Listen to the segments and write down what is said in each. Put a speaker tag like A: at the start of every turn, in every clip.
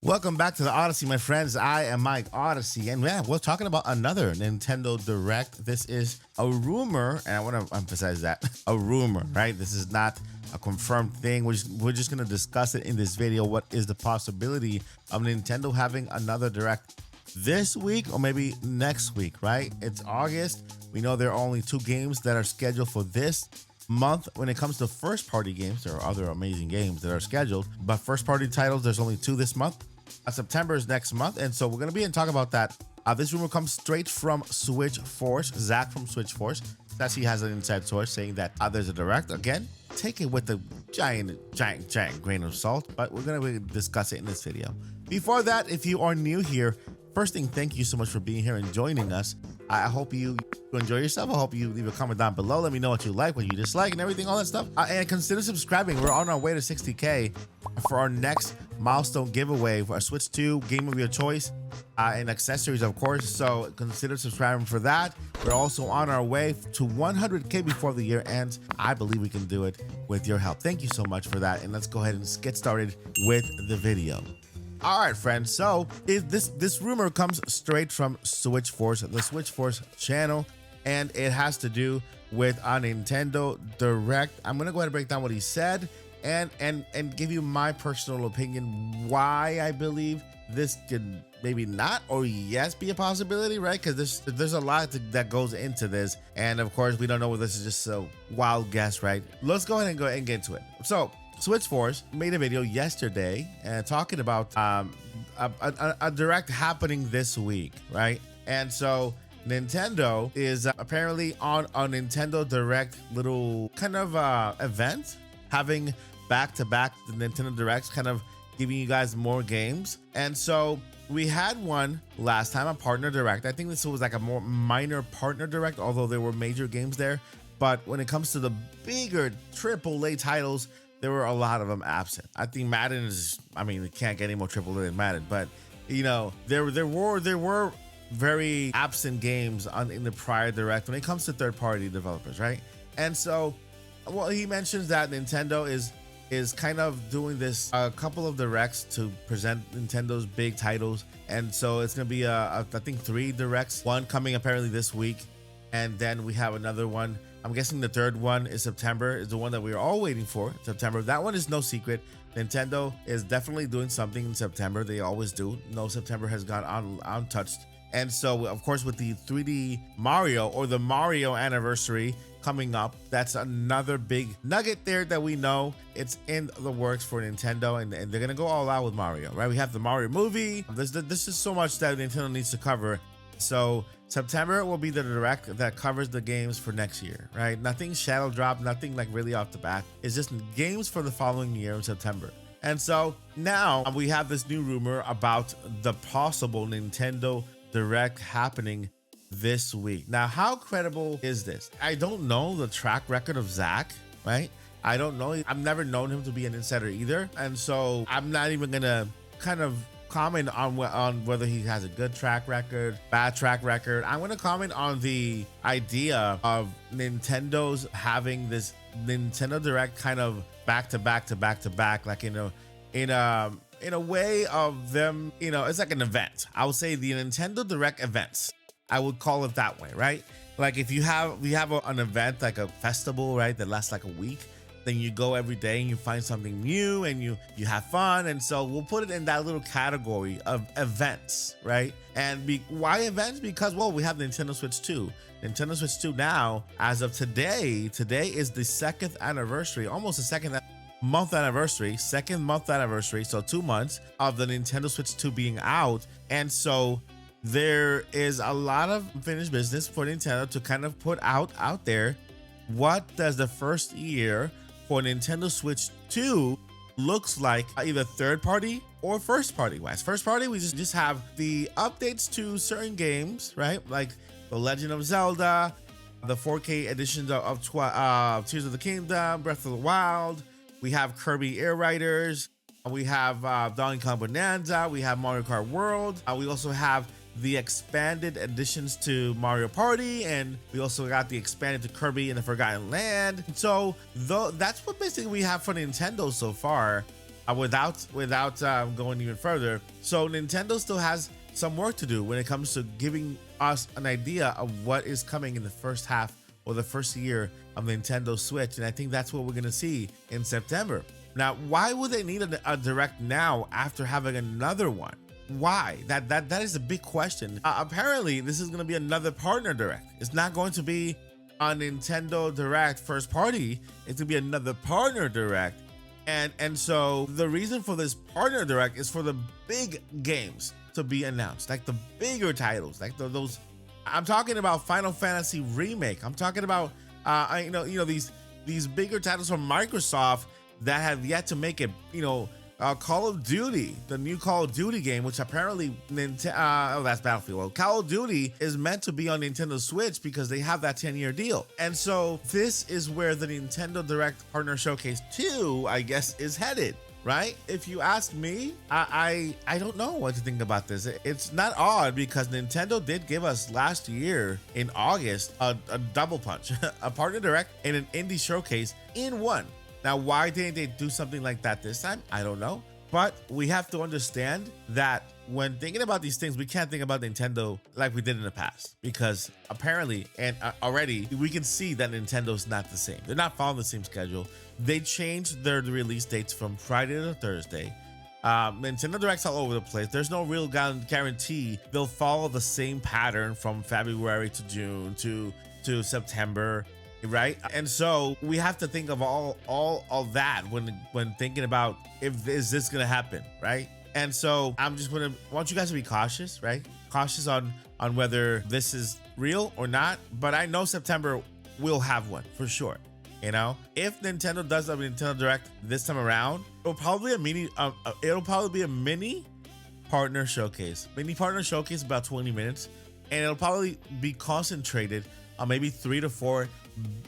A: Welcome back to the Odyssey, my friends. I am Mike Odyssey, and yeah, we're talking about another Nintendo Direct. This is a rumor, and I want to emphasize that a rumor, right? This is not a confirmed thing. We're just going to discuss it in this video. What is the possibility of Nintendo having another Direct this week or maybe next week, right? It's August. We know there are only 2 games that are scheduled for this month. When it comes to first party games, there are other amazing games that are scheduled, but first party titles, there's only 2 this month. September is next month, and so we're going to be in talk about that. This rumor comes straight from Switch Force. Zach from Switch Force says he has an inside source saying that there's a Direct. Again, take it with a giant grain of salt, but we're going to discuss it in this video. Before that, if you are new here, first thing, thank you so much for being here and joining us. I hope you enjoy yourself. I hope you leave a comment down below. Let me know what you like, what you dislike, and everything, all that stuff. And consider subscribing. We're on our way to 60K for our next milestone giveaway for a Switch 2 game of your choice and accessories, of course. So consider subscribing for that. We're also on our way to 100K before the year ends. I believe we can do it with your help. Thank you so much for that. And let's go ahead and get started with the video. All right, friends. So this rumor comes straight from Switch Force, the Switch Force channel, and it has to do with a Nintendo Direct. I'm gonna go ahead and break down what he said and give you my personal opinion why I believe this could maybe not or yes be a possibility, right? Because there's a lot that goes into this, and of course we don't know whether this is just a wild guess, right? Let's go ahead and get into it. So Switch Force made a video yesterday talking about a Direct happening this week, right? And so Nintendo is apparently on a Nintendo Direct little kind of event, having back-to-back the Nintendo Directs, kind of giving you guys more games. And so we had one last time, a partner Direct. I think this was like a more minor partner Direct, although there were major games there. But when it comes to the bigger AAA titles, there were a lot of them absent. I think Madden is, I mean, it can't get any more AAA than Madden, but you know, there were very absent games in the prior Direct when it comes to third-party developers, right? And so, well, he mentions that Nintendo is kind of doing this a couple of Directs to present Nintendo's big titles, and so it's gonna be I think 3 Directs, one coming apparently this week, and then we have another one. I'm guessing the third one is September, is the one that we're all waiting for. September. That one is no secret. Nintendo is definitely doing something in September. They always do. No September has gone untouched. And so, of course, with the 3D Mario or the Mario anniversary coming up, that's another big nugget there that we know it's in the works for Nintendo, and they're gonna go all out with Mario, right? We have the Mario movie. This is so much that Nintendo needs to cover. So September will be the Direct that covers the games for next year, right? Nothing shadow drop, nothing like really off the bat. It's just games for the following year in September. And so now we have this new rumor about the possible Nintendo Direct happening this week. Now, how credible is this? I don't know the track record of Zach, right? I don't know. I've never known him to be an insider either. And so I'm not even gonna kind of comment on whether he has a good track record, bad track record. I'm going to comment on the idea of Nintendo's having this Nintendo Direct kind of back to back, like in a way of them, you know, it's like an event. I would say the Nintendo Direct events. I would call it that way, right? Like if we have an event like a festival, right, that lasts like a week. Then you go every day and you find something new and you have fun, and so we'll put it in that little category of events, right? And why events? Because, well, we have Nintendo Switch 2. Nintendo Switch 2 now, as of today is the 2nd anniversary, almost the second month anniversary, so 2 months of the Nintendo Switch 2 being out. And so there is a lot of finished business for Nintendo to kind of put out there. What does the first year for Nintendo Switch 2 looks like, either third party or first party wise? First party, we just have the updates to certain games, right? Like The Legend of Zelda, the 4K editions of Tears of the Kingdom, Breath of the Wild. We have Kirby Air Riders. We have Donkey Kong Bonanza. We have Mario Kart World. We also have the expanded additions to Mario Party, and we also got the expanded to Kirby in the Forgotten Land. So that's what basically we have for Nintendo so far. Without going even further, so Nintendo still has some work to do when it comes to giving us an idea of what is coming in the first half or the first year of Nintendo Switch, and I think that's what we're gonna see in September. Now, why would they need a direct now after having another one? Why? That is a big question. Apparently, this is going to be another partner direct. It's not going to be a Nintendo Direct first party. It's going to be another partner direct. And so the reason for this partner direct is for the big games to be announced, like the bigger titles, like those. I'm talking about Final Fantasy Remake. I'm talking about these bigger titles from Microsoft that have yet to make it. Call of Duty, the new Call of Duty game, which apparently that's Battlefield. Well, Call of Duty is meant to be on Nintendo Switch because they have that 10-year deal. And so this is where the Nintendo Direct Partner Showcase 2, I guess, is headed, right? If you ask me, I don't know what to think about this. It's not odd because Nintendo did give us last year in August a double punch, a Partner Direct and an Indie Showcase in one. Now, why didn't they do something like that this time? I don't know. But we have to understand that when thinking about these things, we can't think about Nintendo like we did in the past. Because apparently, and already, we can see that Nintendo's not the same. They're not following the same schedule. They changed their release dates from Friday to Thursday. Nintendo Directs all over the place. There's no real guarantee they'll follow the same pattern from February to June to September. Right, and so we have to think of all that when thinking about is this gonna happen, right? And so I want you guys to be cautious, right? Cautious on whether this is real or not. But I know September will have one for sure. If Nintendo does a Nintendo Direct this time around, it'll probably be a mini partner showcase. Mini partner showcase about 20 minutes, and it'll probably be concentrated on maybe 3 to 4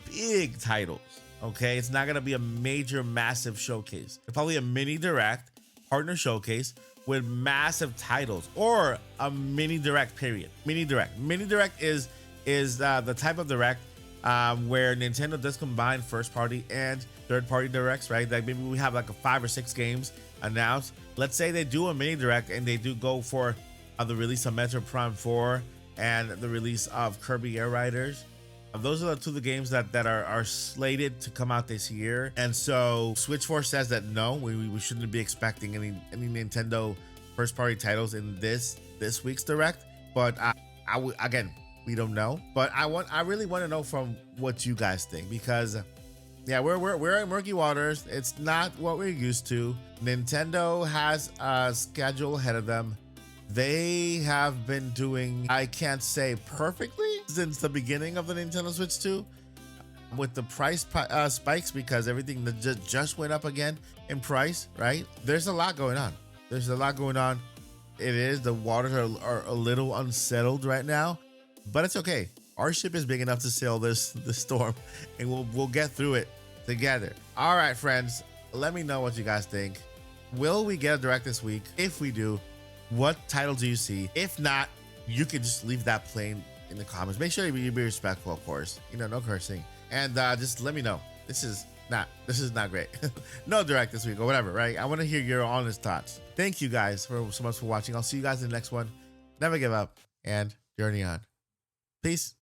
A: big titles. Okay, it's not gonna be a major massive showcase. It's probably a mini direct partner showcase with massive titles, or a mini direct period. Mini direct is the type of direct where Nintendo does combine first party and third party directs, right? Like maybe we have like a 5 or 6 games announced. Let's say they do a mini direct and they do go for the release of Metroid Prime 4 and the release of Kirby Air Riders. Those are the 2 of the games that are slated to come out this year. And so Switch Force says that no, we shouldn't be expecting any Nintendo first party titles in this week's direct. But again, we don't know. But I really want to know from what you guys think, because yeah, we're in murky waters. It's not what we're used to. Nintendo has a schedule ahead of them. They have been doing, I can't say perfectly, since the beginning of the Nintendo Switch 2 with the price spikes, because everything that just went up again in price, right? There's a lot going on. It is, the waters are a little unsettled right now, but it's okay. Our ship is big enough to sail this storm, and we'll get through it together. All right, friends, let me know what you guys think. Will we get a direct this week? If we do, what title do you see? If not, you can just leave that plain in the comments. Make sure you be respectful, of course. No cursing. And just let me know. This is not great. No direct this week or whatever, right? I want to hear your honest thoughts. Thank you guys so much for watching. I'll see you guys in the next one. Never give up and journey on. Peace.